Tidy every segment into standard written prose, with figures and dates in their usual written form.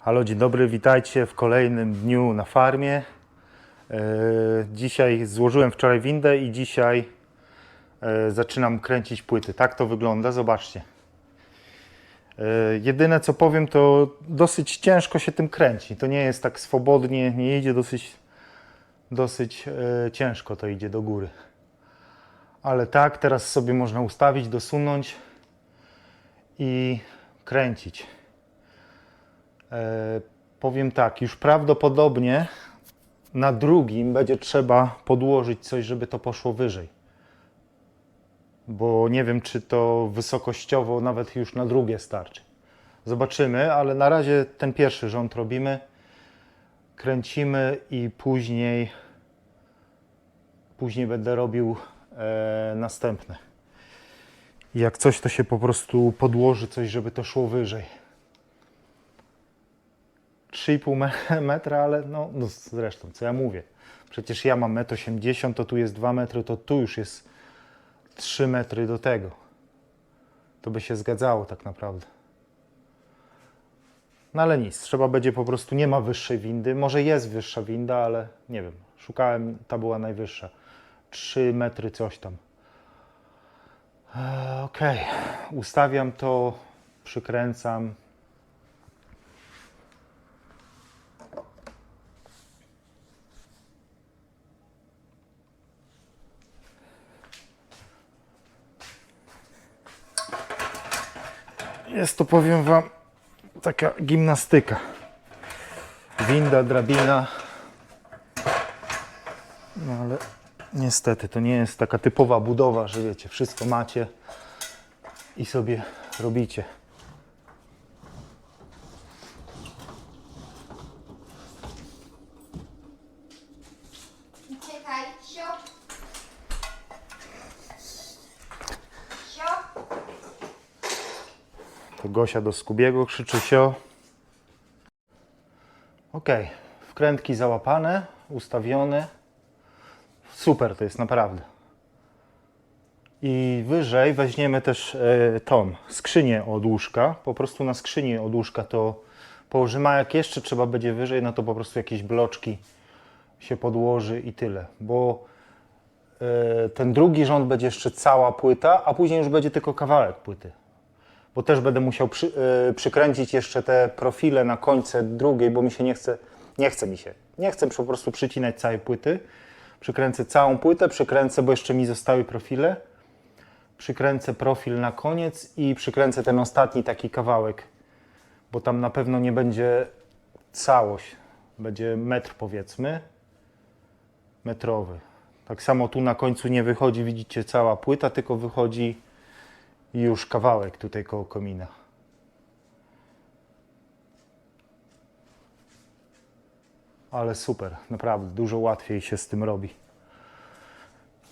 Halo, dzień dobry, witajcie w kolejnym dniu na farmie. Dzisiaj złożyłem wczoraj windę i dzisiaj zaczynam kręcić płyty. Tak to wygląda, zobaczcie. Jedyne co powiem, to dosyć ciężko się tym kręci. To nie jest tak swobodnie, nie idzie dosyć ciężko to idzie do góry. Ale tak, teraz sobie można ustawić, dosunąć i kręcić. Powiem tak, już prawdopodobnie na drugim będzie trzeba podłożyć coś, żeby to poszło wyżej. Bo nie wiem, czy to wysokościowo nawet już na drugie starczy. Zobaczymy, ale na razie ten pierwszy rząd robimy, kręcimy i później będę robił następne. I jak coś, to się po prostu podłoży coś, żeby to szło wyżej. 3,5 metra, ale no zresztą, co ja mówię. Przecież ja mam 1,80 m, to tu jest 2 metry, to tu już jest 3 metry do tego. To by się zgadzało tak naprawdę. No ale nic, trzeba będzie po prostu, nie ma wyższej windy. Może jest wyższa winda, ale nie wiem. Szukałem, ta była najwyższa. 3 metry coś tam. Ok, ustawiam to, przykręcam. Jest to, powiem wam, taka gimnastyka. Winda, drabina. No ale niestety to nie jest taka typowa budowa, że wiecie, wszystko macie i sobie robicie. Czekaj, siop. To Gosia do Skubiego krzyczy sio. Ok, wkrętki załapane, ustawione. Super to jest naprawdę. I wyżej weźmiemy też tą skrzynię od łóżka. Po prostu na skrzyni od łóżka to położymy, a jak jeszcze trzeba będzie wyżej, no to po prostu jakieś bloczki się podłoży i tyle. Bo ten drugi rząd będzie jeszcze cała płyta, a później już będzie tylko kawałek płyty. Bo też będę musiał przykręcić jeszcze te profile na końce drugiej, bo mi się nie chce po prostu przycinać całej płyty. Przykręcę całą płytę, bo jeszcze mi zostały profile. Przykręcę profil na koniec i przykręcę ten ostatni taki kawałek, bo tam na pewno nie będzie całość. Będzie metr, powiedzmy, metrowy. Tak samo tu na końcu nie wychodzi, widzicie, cała płyta, tylko wychodzi już kawałek tutaj koło komina. Ale super, naprawdę, dużo łatwiej się z tym robi.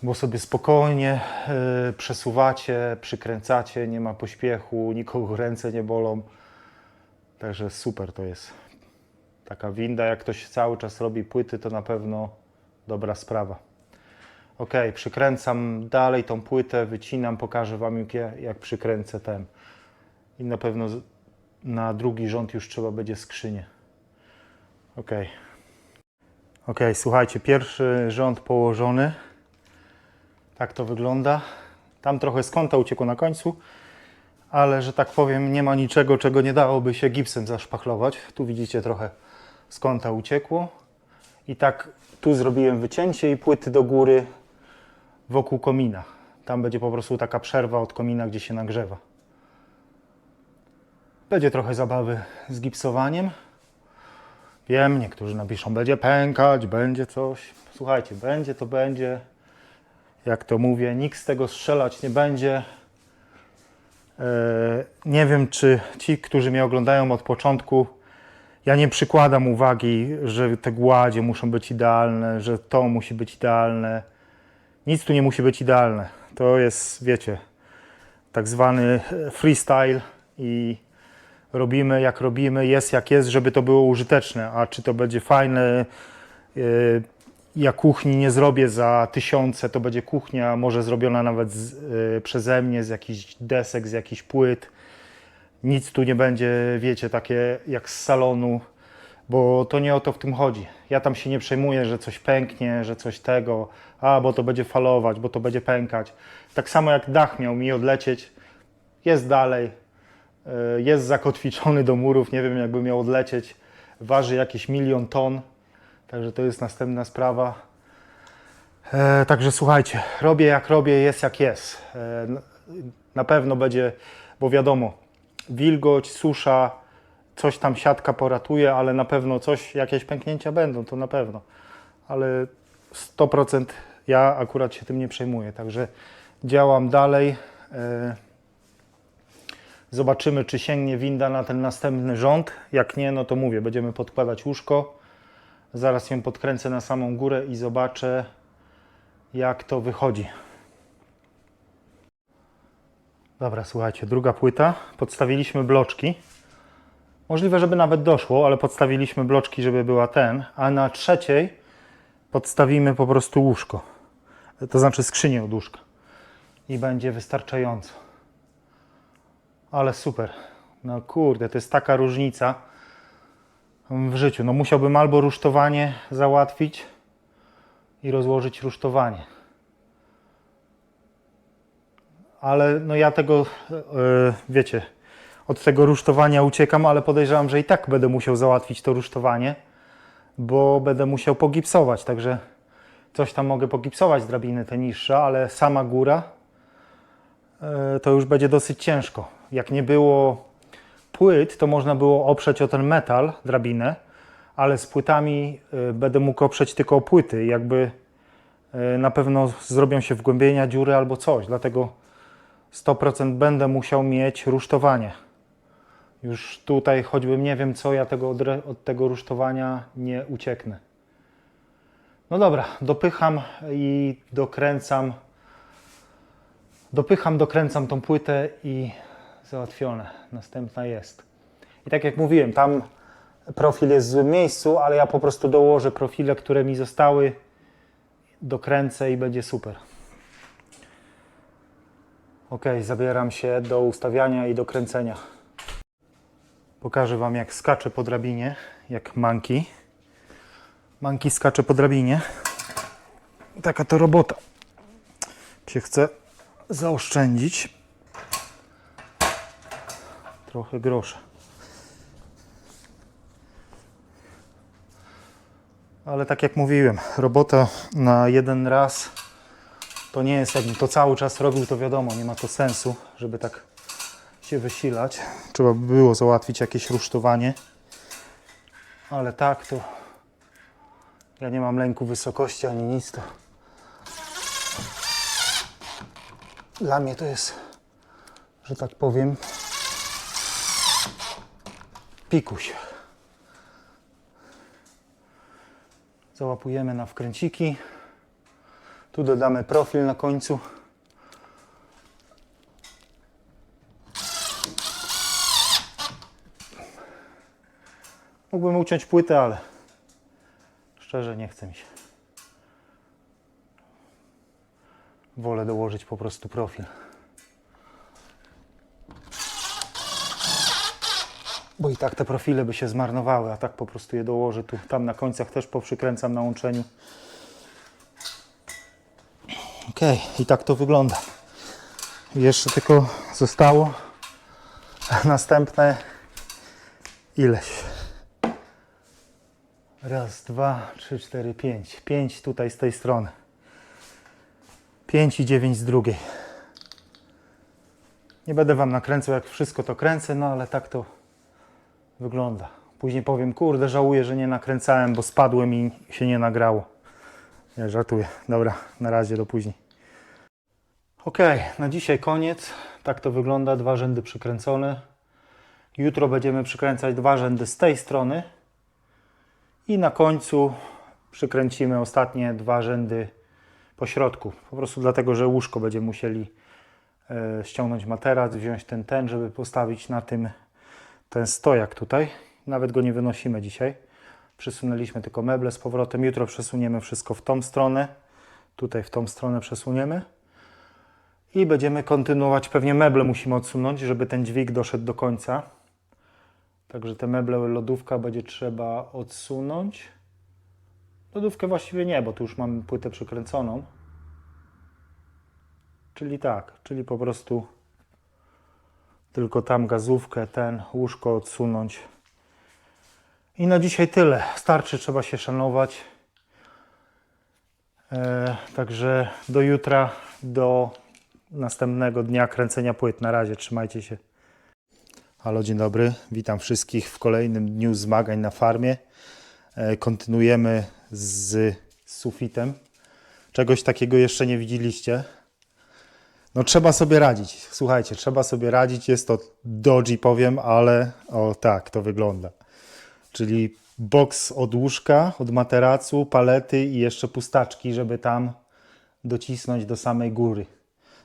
Bo sobie spokojnie przesuwacie, przykręcacie, nie ma pośpiechu, nikogo ręce nie bolą. Także super to jest. Taka winda, jak ktoś cały czas robi płyty, to na pewno dobra sprawa. Ok, przykręcam dalej tą płytę, wycinam, pokażę wam jak przykręcę ten. I na pewno na drugi rząd już trzeba będzie skrzynię. Ok, słuchajcie, pierwszy rząd położony. Tak to wygląda. Tam trochę z kąta uciekło na końcu, ale że tak powiem, nie ma niczego, czego nie dałoby się gipsem zaszpachlować. Tu widzicie, trochę z kąta uciekło. I tak tu zrobiłem wycięcie i płyty do góry wokół komina. Tam będzie po prostu taka przerwa od komina, gdzie się nagrzewa. Będzie trochę zabawy z gipsowaniem. Wiem, niektórzy napiszą, będzie pękać, będzie coś. Słuchajcie, będzie to będzie. Jak to mówię, nikt z tego strzelać nie będzie. Nie wiem, czy ci, którzy mnie oglądają od początku, ja nie przykładam uwagi, że te gładzie muszą być idealne, że to musi być idealne. Nic tu nie musi być idealne. To jest, wiecie, tak zwany freestyle i robimy jak robimy, jest jak jest, żeby to było użyteczne. A czy to będzie fajne, ja kuchni nie zrobię za 1000, to będzie kuchnia może zrobiona nawet przeze mnie, z jakichś desek, z jakichś płyt. Nic tu nie będzie, wiecie, takie jak z salonu, bo to nie o to w tym chodzi. Ja tam się nie przejmuję, że coś pęknie, że coś tego, bo to będzie falować, bo to będzie pękać. Tak samo jak dach miał mi odlecieć, jest dalej, jest zakotwiczony do murów, nie wiem jakby miał odlecieć, waży jakieś 1 000 000 ton, także to jest następna sprawa. Także słuchajcie, robię jak robię, jest jak jest. Na pewno będzie, bo wiadomo, wilgoć, susza, coś tam siatka poratuje, ale na pewno coś, jakieś pęknięcia będą, to na pewno. Ale 100% ja akurat się tym nie przejmuję, także działam dalej. Zobaczymy, czy sięgnie winda na ten następny rząd. Jak nie, no to mówię, będziemy podkładać łóżko. Zaraz ją podkręcę na samą górę i zobaczę, jak to wychodzi. Dobra, słuchajcie, druga płyta. Podstawiliśmy bloczki. Możliwe, żeby nawet doszło, ale podstawiliśmy bloczki, żeby była a na trzeciej podstawimy po prostu łóżko. To znaczy skrzynię od łóżka. I będzie wystarczająco. Ale super. No kurde, to jest taka różnica w życiu. No musiałbym albo rusztowanie załatwić i rozłożyć rusztowanie. Ale no ja tego, wiecie, od tego rusztowania uciekam, ale podejrzewam, że i tak będę musiał załatwić to rusztowanie, bo będę musiał pogipsować, także coś tam mogę pogipsować z drabiny te niższe, ale sama góra to już będzie dosyć ciężko. Jak nie było płyt, to można było oprzeć o ten metal drabinę, ale z płytami będę mógł oprzeć tylko o płyty. Jakby na pewno zrobią się wgłębienia, dziury albo coś, dlatego 100% będę musiał mieć rusztowanie. Już tutaj, choćbym nie wiem co, ja od tego rusztowania nie ucieknę. No dobra, dopycham i dokręcam. Dokręcam tą płytę i załatwione. Następna jest. I tak jak mówiłem, tam profil jest w złym miejscu, ale ja po prostu dołożę profile, które mi zostały, dokręcę i będzie super. Ok, zabieram się do ustawiania i do kręcenia. Pokażę Wam, jak skaczę po drabinie, jak Monkey. Monkey skacze po drabinie. Taka to robota. Się chce zaoszczędzić trochę grosza. Ale tak jak mówiłem, robota na jeden raz to nie jest, jakbym to cały czas robił, to wiadomo, nie ma to sensu, żeby tak się wysilać. Trzeba by było załatwić jakieś rusztowanie, ale tak to ja nie mam lęku wysokości ani nic, to dla mnie to jest, że tak powiem, pikuś. Załapujemy na wkręciki. Tu dodamy profil na końcu. Mógłbym uciąć płytę, ale szczerze nie chce mi się. Wolę dołożyć po prostu profil. Bo i tak te profile by się zmarnowały, a tak po prostu je dołożę tu. Tam na końcach też poprzykręcam na łączeniu. Ok, i tak to wygląda. Jeszcze tylko zostało następne ileś. Raz, dwa, trzy, cztery, pięć. 5 tutaj z tej strony. 5 i 9 z drugiej. Nie będę Wam nakręcał, jak wszystko to kręcę, no ale tak to wygląda. Później powiem, kurde, żałuję, że nie nakręcałem, bo spadłem i się nie nagrało. Nie, żartuję. Dobra, na razie, do później. Ok, na dzisiaj koniec. Tak to wygląda, 2 rzędy przykręcone. Jutro będziemy przykręcać 2 rzędy z tej strony. I na końcu przykręcimy ostatnie 2 rzędy po środku. Po prostu dlatego, że łóżko będziemy musieli ściągnąć materac, wziąć ten, żeby postawić na tym ten stojak tutaj. Nawet go nie wynosimy dzisiaj. Przesunęliśmy tylko meble z powrotem. Jutro przesuniemy wszystko w tą stronę. Tutaj w tą stronę przesuniemy. I będziemy kontynuować, pewnie meble musimy odsunąć, żeby ten dźwig doszedł do końca. Także te meble, lodówka będzie trzeba odsunąć. Lodówkę właściwie nie, bo tu już mamy płytę przykręconą. Czyli tak, czyli po prostu tylko tam gazówkę, łóżko odsunąć. I na dzisiaj tyle. Starczy, trzeba się szanować. Także do jutra, do następnego dnia kręcenia płyt. Na razie, trzymajcie się. Halo, dzień dobry. Witam wszystkich w kolejnym dniu zmagań na farmie. Kontynuujemy z sufitem. Czegoś takiego jeszcze nie widzieliście. No trzeba sobie radzić. Słuchajcie, trzeba sobie radzić. Jest to dodgy, powiem, ale o tak to wygląda. Czyli boks od łóżka, od materacu, palety i jeszcze pustaczki, żeby tam docisnąć do samej góry.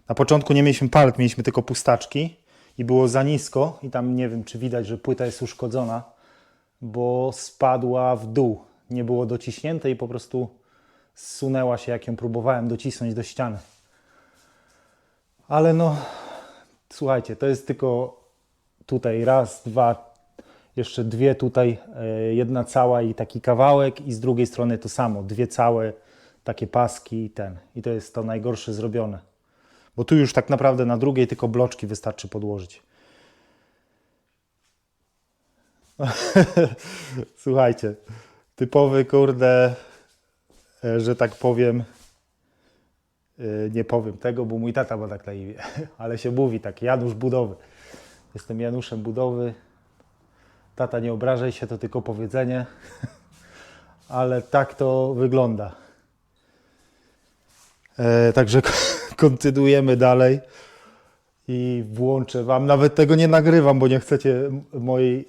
Na początku nie mieliśmy palet, mieliśmy tylko pustaczki i było za nisko i tam nie wiem, czy widać, że płyta jest uszkodzona, bo spadła w dół. Nie było dociśnięte i po prostu zsunęła się, jak ją próbowałem docisnąć do ściany. Ale no, słuchajcie, to jest tylko tutaj raz, dwa, jeszcze dwie tutaj, jedna cała i taki kawałek i z drugiej strony to samo, dwie całe takie paski i i to jest to najgorsze zrobione. Bo tu już tak naprawdę na drugiej tylko bloczki wystarczy podłożyć. Słuchajcie, typowy kurde, że tak powiem, nie powiem tego, bo mój tata ma tak na imię, ale się mówi tak, Janusz Budowy. Jestem Januszem Budowy. Tata, nie obrażaj się, to tylko powiedzenie, ale tak to wygląda. Także kontynuujemy dalej i włączę Wam, nawet tego nie nagrywam, bo nie chcecie mojej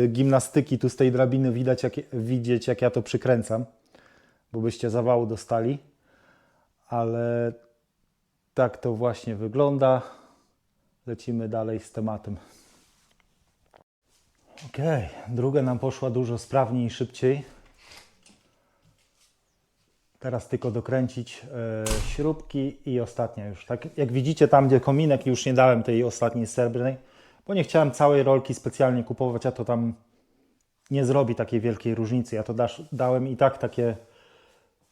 gimnastyki tu z tej drabiny widzieć, jak ja to przykręcam, bo byście zawału dostali, ale tak to właśnie wygląda. Lecimy dalej z tematem. Ok, druga nam poszła dużo sprawniej i szybciej. Teraz tylko dokręcić śrubki i ostatnia już. Tak jak widzicie, tam gdzie kominek, już nie dałem tej ostatniej srebrnej, bo nie chciałem całej rolki specjalnie kupować, a to tam nie zrobi takiej wielkiej różnicy. Ja to dałem i tak takie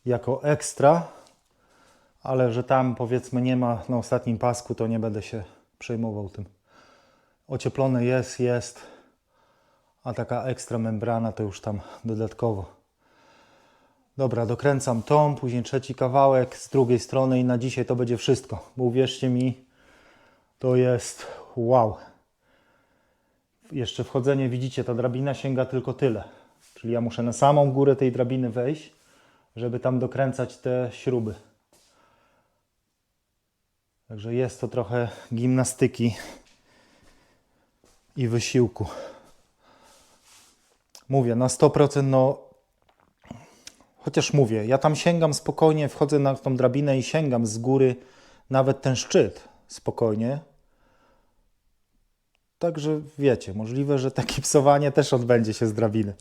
jako ekstra, ale że tam powiedzmy nie ma na ostatnim pasku, to nie będę się przejmował tym. Ocieplone jest, a taka ekstra membrana to już tam dodatkowo. Dobra, dokręcam tą, później trzeci kawałek z drugiej strony i na dzisiaj to będzie wszystko. Bo uwierzcie mi, to jest wow. Jeszcze wchodzenie, widzicie, ta drabina sięga tylko tyle. Czyli ja muszę na samą górę tej drabiny wejść, żeby tam dokręcać te śruby. Także jest to trochę gimnastyki i wysiłku. Mówię, na 100% no... Chociaż mówię, ja tam sięgam spokojnie, wchodzę na tą drabinę i sięgam z góry nawet ten szczyt spokojnie. Także wiecie, możliwe, że takie psowanie też odbędzie się z drabiny.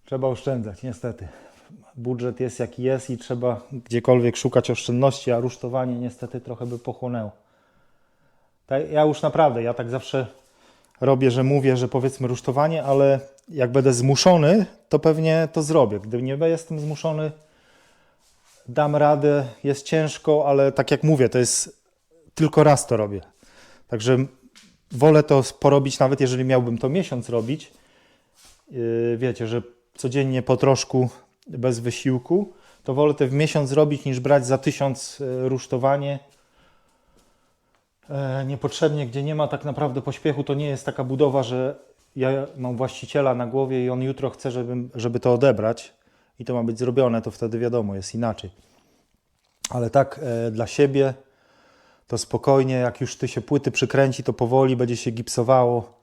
Trzeba oszczędzać, niestety. Budżet jest jaki jest i trzeba gdziekolwiek szukać oszczędności, a rusztowanie niestety trochę by pochłonęło. Ja już naprawdę, ja tak zawsze robię, że mówię, że powiedzmy rusztowanie, ale jak będę zmuszony, to pewnie to zrobię. Gdy nie jestem zmuszony, dam radę, jest ciężko, ale tak jak mówię, to jest tylko raz to robię. Także wolę to porobić, nawet jeżeli miałbym to miesiąc robić. Wiecie, że codziennie po troszku, bez wysiłku, to wolę to w miesiąc robić, niż brać za 1000 rusztowanie. Niepotrzebnie, gdzie nie ma tak naprawdę pośpiechu, to nie jest taka budowa, że ja mam właściciela na głowie i on jutro chce, żeby to odebrać i to ma być zrobione, to wtedy wiadomo, jest inaczej. Ale tak dla siebie to spokojnie, jak już ty się płyty przykręci, to powoli będzie się gipsowało.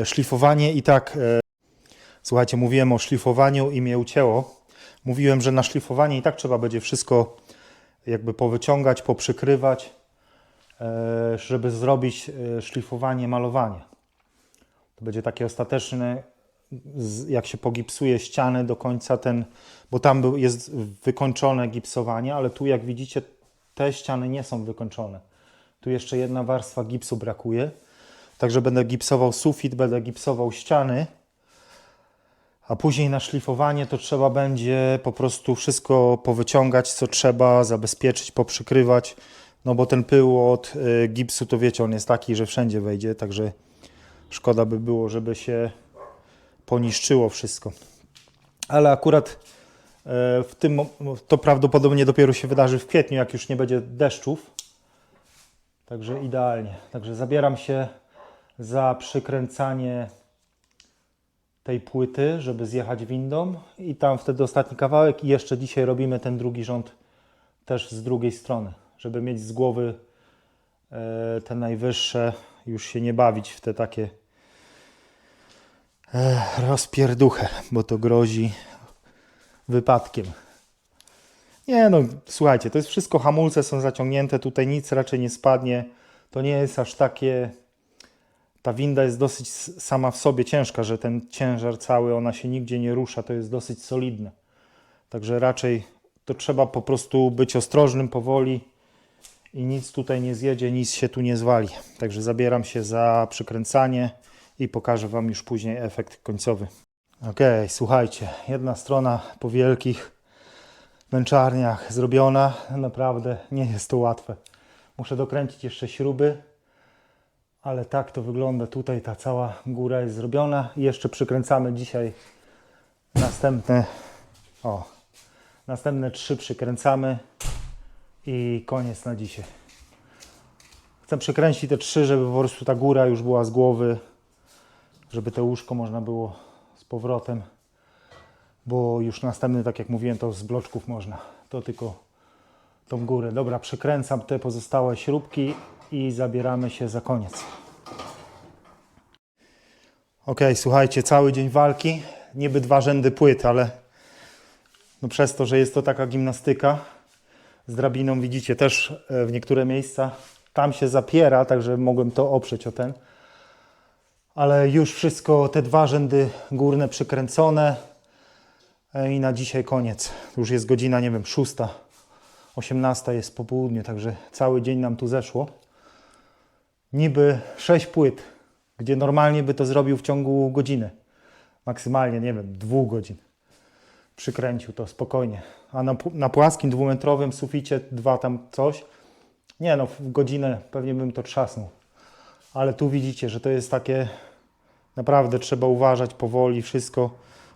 Szlifowanie i tak, słuchajcie, mówiłem o szlifowaniu i mnie ucięło. Mówiłem, że na szlifowanie i tak trzeba będzie wszystko jakby powyciągać, poprzykrywać, żeby zrobić szlifowanie, malowanie. To będzie takie ostateczne, jak się pogipsuje ściany do końca bo tam jest wykończone gipsowanie, ale tu jak widzicie te ściany nie są wykończone. Tu jeszcze jedna warstwa gipsu brakuje. Także będę gipsował sufit, będę gipsował ściany. A później na szlifowanie to trzeba będzie po prostu wszystko powyciągać, co trzeba, zabezpieczyć, poprzykrywać. No bo ten pył od gipsu, to wiecie, on jest taki, że wszędzie wejdzie, także szkoda by było, żeby się poniszczyło wszystko. Ale akurat w tym, to prawdopodobnie dopiero się wydarzy w kwietniu, jak już nie będzie deszczów. Także idealnie. Także zabieram się za przykręcanie tej płyty, żeby zjechać windą i tam wtedy ostatni kawałek i jeszcze dzisiaj robimy ten drugi rząd też z drugiej strony, żeby mieć z głowy te najwyższe, już się nie bawić w te takie rozpierduchę, bo to grozi wypadkiem. Nie no, słuchajcie, to jest wszystko, hamulce są zaciągnięte, tutaj nic raczej nie spadnie, to nie jest aż takie, ta winda jest dosyć sama w sobie ciężka, że ten ciężar cały, ona się nigdzie nie rusza, to jest dosyć solidne. Także raczej to trzeba po prostu być ostrożnym, powoli i nic tutaj nie zjedzie, nic się tu nie zwali. Także zabieram się za przykręcanie i pokażę Wam już później efekt końcowy. Ok, słuchajcie, jedna strona po wielkich męczarniach zrobiona, naprawdę nie jest to łatwe. Muszę dokręcić jeszcze śruby, ale tak to wygląda. Tutaj ta cała góra jest zrobiona i jeszcze przykręcamy dzisiaj następne 3 przykręcamy i koniec na dzisiaj. Chcę przykręcić te 3, żeby po prostu ta góra już była z głowy, żeby to łóżko można było z powrotem, bo już następny, tak jak mówiłem, to z bloczków można, to tylko tą górę. Dobra, przykręcam te pozostałe śrubki i zabieramy się za koniec. Ok, słuchajcie, cały dzień walki, niby 2 rzędy płyt, ale no przez to, że jest to taka gimnastyka z drabiną, widzicie też w niektóre miejsca, tam się zapiera, także mogłem to oprzeć o ten. Ale już wszystko, te 2 rzędy górne przykręcone i na dzisiaj koniec. Już jest godzina, nie wiem, 6, 18 jest po południu, także cały dzień nam tu zeszło. Niby 6 płyt, gdzie normalnie by to zrobił w ciągu godziny. Maksymalnie, nie wiem, 2 godzin. Przykręcił to spokojnie. A na płaskim 2-metrowym suficie 2 tam coś, nie no, w godzinę pewnie bym to trzasnął. Ale tu widzicie, że to jest takie, naprawdę trzeba uważać powoli wszystko,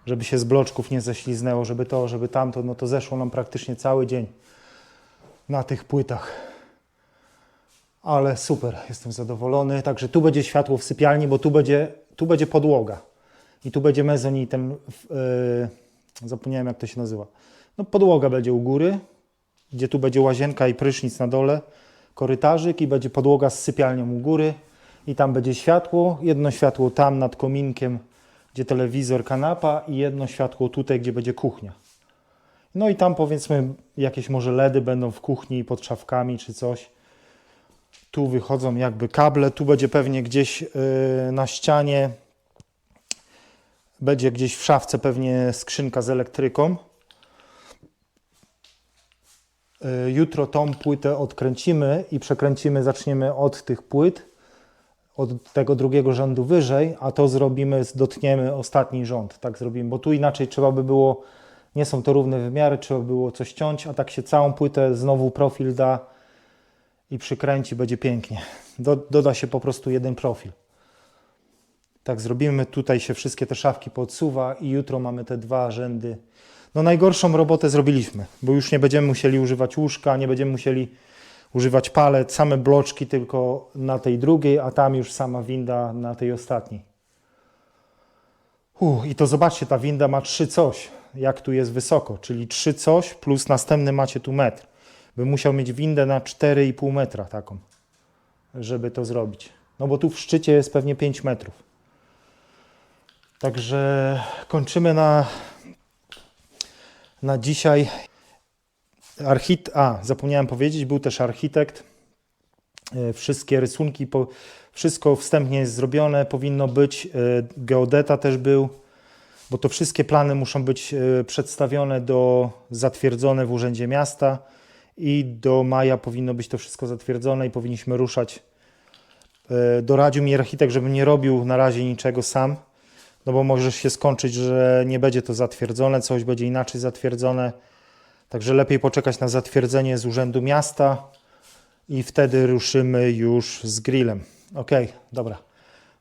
żeby się z bloczków nie ześliznęło, żeby to, żeby tamto, no to zeszło nam praktycznie cały dzień na tych płytach. Ale super, jestem zadowolony. Także tu będzie światło w sypialni, bo tu będzie podłoga. I tu będzie mezonitem, zapomniałem jak to się nazywa. No podłoga będzie u góry, gdzie tu będzie łazienka i prysznic na dole, korytarzyk i będzie podłoga z sypialnią u góry. I tam będzie światło, jedno światło tam nad kominkiem, gdzie telewizor, kanapa i jedno światło tutaj, gdzie będzie kuchnia. No i tam powiedzmy jakieś może LEDy będą w kuchni pod szafkami czy coś. Tu wychodzą jakby kable, tu będzie pewnie gdzieś na ścianie, będzie gdzieś w szafce pewnie skrzynka z elektryką. Jutro tą płytę odkręcimy i przekręcimy, zaczniemy od tych płyt, od tego drugiego rzędu wyżej, a to zrobimy, dotniemy ostatni rząd, tak zrobimy, bo tu inaczej trzeba by było, nie są to równe wymiary, trzeba by było coś ciąć, a tak się całą płytę znowu profil da i przykręci, będzie pięknie. Doda się po prostu jeden profil. Tak zrobimy, tutaj się wszystkie te szafki podsuwa i jutro mamy te 2 rzędy. No najgorszą robotę zrobiliśmy, bo już nie będziemy musieli używać łóżka, nie będziemy musieli używać palet, same bloczki tylko na tej drugiej, a tam już sama winda na tej ostatniej. I to zobaczcie, ta winda ma 3 coś, jak tu jest wysoko, czyli 3 coś plus następny macie tu metr. By musiał mieć windę na 4,5 metra taką, żeby to zrobić. No bo tu w szczycie jest pewnie 5 metrów. Także kończymy na dzisiaj. Zapomniałem powiedzieć, był też architekt. Wszystkie rysunki, wszystko wstępnie jest zrobione, powinno być. Geodeta też był, bo to wszystkie plany muszą być przedstawione zatwierdzone w Urzędzie Miasta i do maja powinno być to wszystko zatwierdzone i powinniśmy ruszać. Doradził mi architekt, żebym nie robił na razie niczego sam, no bo może się skończyć, że nie będzie to zatwierdzone, coś będzie inaczej zatwierdzone. Także lepiej poczekać na zatwierdzenie z Urzędu Miasta i wtedy ruszymy już z grillem. Ok, dobra.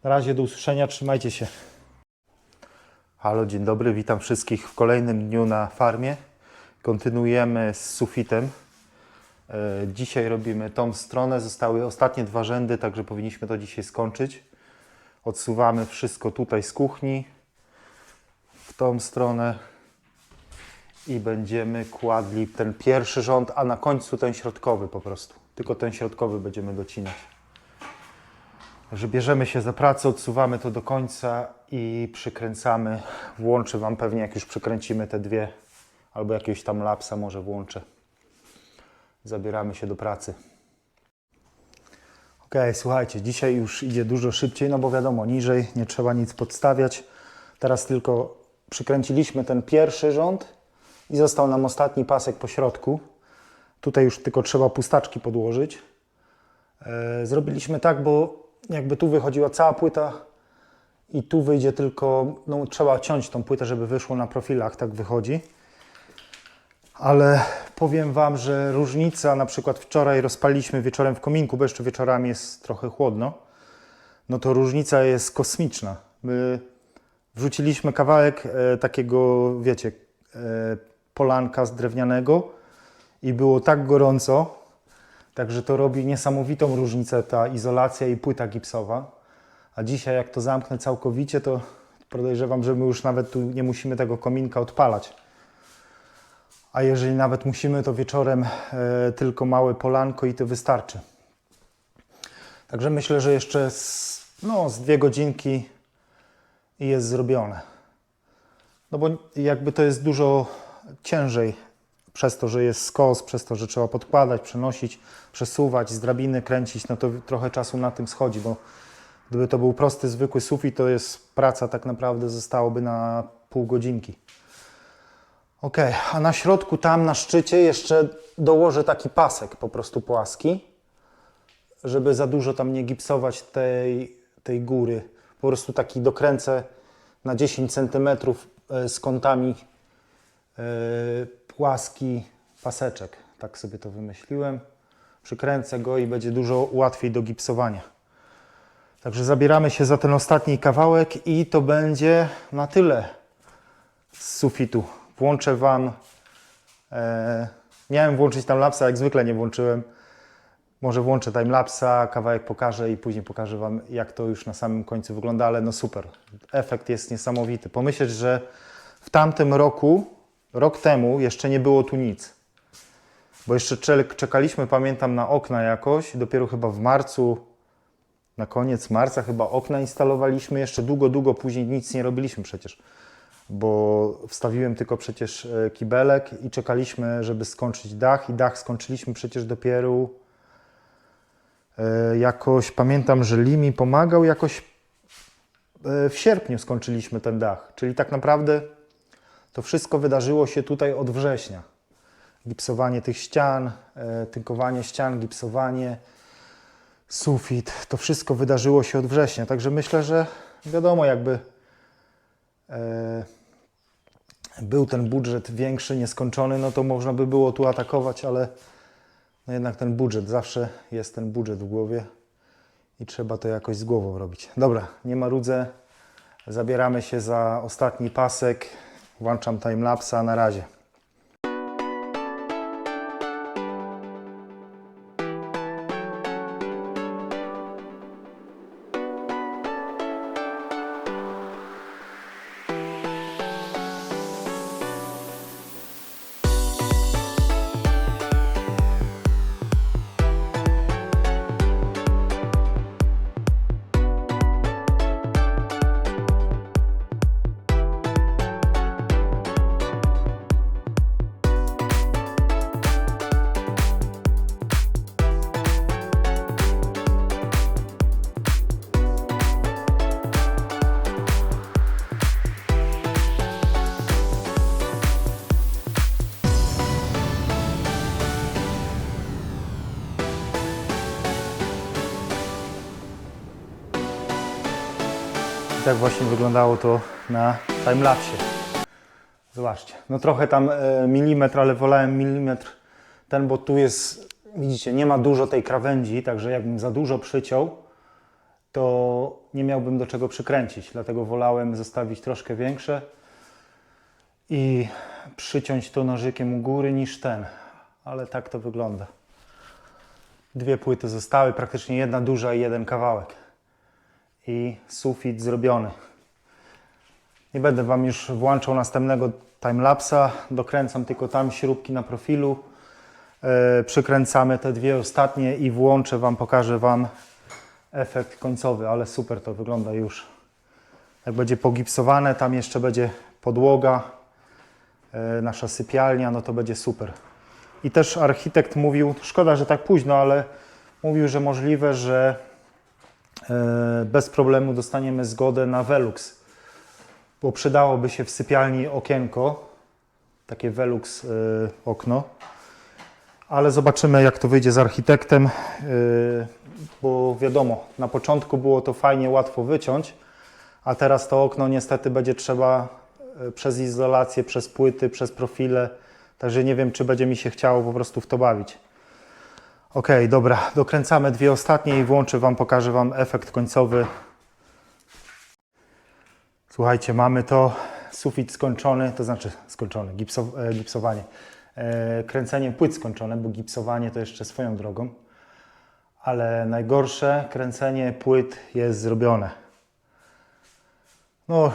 Na razie do usłyszenia, trzymajcie się. Halo, dzień dobry, witam wszystkich w kolejnym dniu na farmie. Kontynuujemy z sufitem. Dzisiaj robimy tą stronę, zostały ostatnie 2 rzędy, także powinniśmy to dzisiaj skończyć. Odsuwamy wszystko tutaj z kuchni w tą stronę i będziemy kładli ten pierwszy rząd, a na końcu ten środkowy po prostu. Tylko ten środkowy będziemy docinać. Także bierzemy się za pracę, odsuwamy to do końca i przykręcamy. Włączę Wam pewnie, jak już przykręcimy te 2, albo jakiegoś tam lapsa może włączę. Zabieramy się do pracy. Ok, słuchajcie, dzisiaj już idzie dużo szybciej, no bo wiadomo, niżej nie trzeba nic podstawiać. Teraz tylko przykręciliśmy ten pierwszy rząd i został nam ostatni pasek po środku. Tutaj już tylko trzeba pustaczki podłożyć. Zrobiliśmy tak, bo jakby tu wychodziła cała płyta i tu wyjdzie tylko, no trzeba ciąć tą płytę, żeby wyszło na profilach, tak wychodzi. Ale powiem Wam, że różnica, na przykład wczoraj rozpaliliśmy wieczorem w kominku, bo jeszcze wieczorami jest trochę chłodno, no to różnica jest kosmiczna. My wrzuciliśmy kawałek takiego, wiecie, polanka z drewnianego i było tak gorąco, także to robi niesamowitą różnicę ta izolacja i płyta gipsowa. A dzisiaj jak to zamknę całkowicie, to podejrzewam, że my już nawet tu nie musimy tego kominka odpalać. A jeżeli nawet musimy, to wieczorem tylko małe polanko i to wystarczy. Także myślę, że jeszcze z 2 godzinki i jest zrobione. No bo jakby to jest dużo ciężej przez to, że jest skos, przez to, że trzeba podkładać, przenosić, przesuwać, z drabiny kręcić, no to trochę czasu na tym schodzi, bo gdyby to był prosty, zwykły sufit, to jest praca tak naprawdę zostałoby na pół godzinki. Ok, a na środku tam na szczycie jeszcze dołożę taki pasek po prostu płaski, żeby za dużo tam nie gipsować tej góry. Po prostu taki dokręcę na 10 cm z kątami płaski paseczek. Tak sobie to wymyśliłem. Przykręcę go i będzie dużo łatwiej do gipsowania. Także zabieramy się za ten ostatni kawałek i to będzie na tyle z sufitu. Włączę Wam, miałem włączyć timelapsa, jak zwykle nie włączyłem. Może włączę timelapsa, kawałek pokażę i później pokażę Wam, jak to już na samym końcu wygląda, ale no super. Efekt jest niesamowity. Pomyśleć, że w tamtym roku, rok temu jeszcze nie było tu nic. Bo jeszcze czekaliśmy, pamiętam, na okna jakoś. Dopiero chyba w marcu, na koniec marca chyba okna instalowaliśmy. Jeszcze długo później nic nie robiliśmy przecież. Bo wstawiłem tylko przecież kibelek i czekaliśmy, żeby skończyć dach. I dach skończyliśmy przecież dopiero jakoś, pamiętam, że Lee mi pomagał, jakoś w sierpniu skończyliśmy ten dach. Czyli tak naprawdę to wszystko wydarzyło się tutaj od września. Gipsowanie tych ścian, tynkowanie ścian, gipsowanie, sufit. To wszystko wydarzyło się od września. Także myślę, że wiadomo, jakby był ten budżet większy, nieskończony, no to można by było tu atakować, ale no jednak ten budżet, zawsze jest ten budżet w głowie i trzeba to jakoś z głową robić. Dobra, nie marudzę, zabieramy się za ostatni pasek, włączam timelapsa, na razie. I tak właśnie wyglądało to na timelapsie. Zobaczcie, no trochę tam milimetr, ale wolałem milimetr ten, bo tu jest, widzicie, nie ma dużo tej krawędzi, także jakbym za dużo przyciął, to nie miałbym do czego przykręcić. Dlatego wolałem zostawić troszkę większe i przyciąć to nożykiem u góry niż ten. Ale tak to wygląda. Dwie płyty zostały, praktycznie jedna duża i jeden kawałek. I sufit zrobiony. Nie będę Wam już włączał następnego timelapsa. Dokręcam tylko tam śrubki na profilu. Przykręcamy te dwie ostatnie i włączę Wam, pokażę Wam efekt końcowy, ale super to wygląda już. Jak będzie pogipsowane, tam jeszcze będzie podłoga, nasza sypialnia, no to będzie super. I też architekt mówił, szkoda, że tak późno, ale mówił, że możliwe, że bez problemu dostaniemy zgodę na Velux, bo przydałoby się w sypialni okienko, takie Velux okno, ale zobaczymy, jak to wyjdzie z architektem, bo wiadomo, na początku było to fajnie, łatwo wyciąć, a teraz to okno niestety będzie trzeba przez izolację, przez płyty, przez profile, także nie wiem, czy będzie mi się chciało po prostu w to bawić. Ok, dobra, dokręcamy dwie ostatnie i włączę Wam, pokażę Wam efekt końcowy. Słuchajcie, mamy to, sufit skończony, to znaczy skończony, gipsowanie. Kręcenie płyt skończone, bo gipsowanie to jeszcze swoją drogą. Ale najgorsze, kręcenie płyt jest zrobione. No,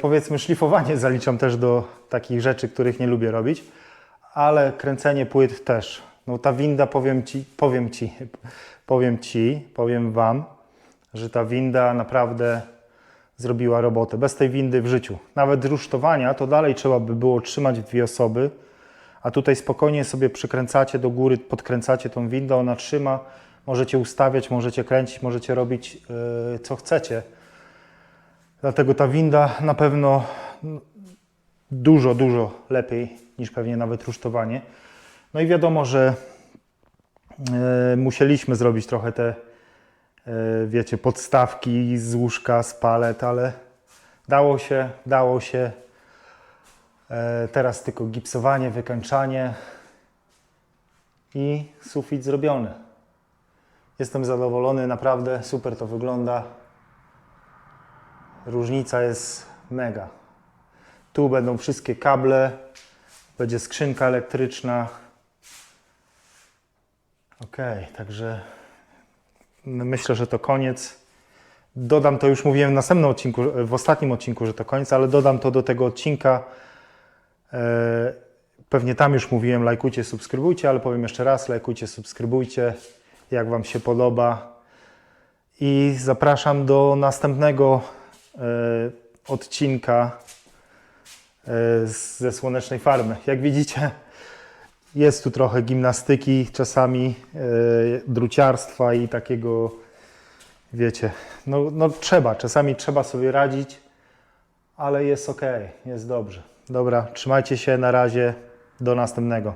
powiedzmy, szlifowanie zaliczam też do takich rzeczy, których nie lubię robić, ale kręcenie płyt też. No ta winda, powiem Wam, że ta winda naprawdę zrobiła robotę. Bez tej windy w życiu. Nawet rusztowania to dalej trzeba by było trzymać dwie osoby, a tutaj spokojnie sobie przykręcacie do góry, podkręcacie tą windę, ona trzyma, możecie ustawiać, możecie kręcić, możecie robić co chcecie. Dlatego ta winda na pewno dużo lepiej niż pewnie nawet rusztowanie. No i wiadomo, że musieliśmy zrobić trochę te, wiecie, podstawki z łóżka, z palet, ale dało się. Teraz tylko gipsowanie, wykańczanie i sufit zrobiony. Jestem zadowolony, naprawdę super to wygląda. Różnica jest mega. Tu będą wszystkie kable, będzie skrzynka elektryczna. Ok, także myślę, że to koniec. Dodam to, już mówiłem w następnym odcinku, w ostatnim odcinku, że to koniec, ale dodam to do tego odcinka. Pewnie tam już mówiłem, lajkujcie, subskrybujcie, ale powiem jeszcze raz, lajkujcie, subskrybujcie, jak Wam się podoba. I zapraszam do następnego odcinka ze Słonecznej Farmy. Jak widzicie, jest tu trochę gimnastyki, czasami druciarstwa i takiego, wiecie, no czasami trzeba sobie radzić, ale jest ok, jest dobrze. Dobra, trzymajcie się, na razie, do następnego.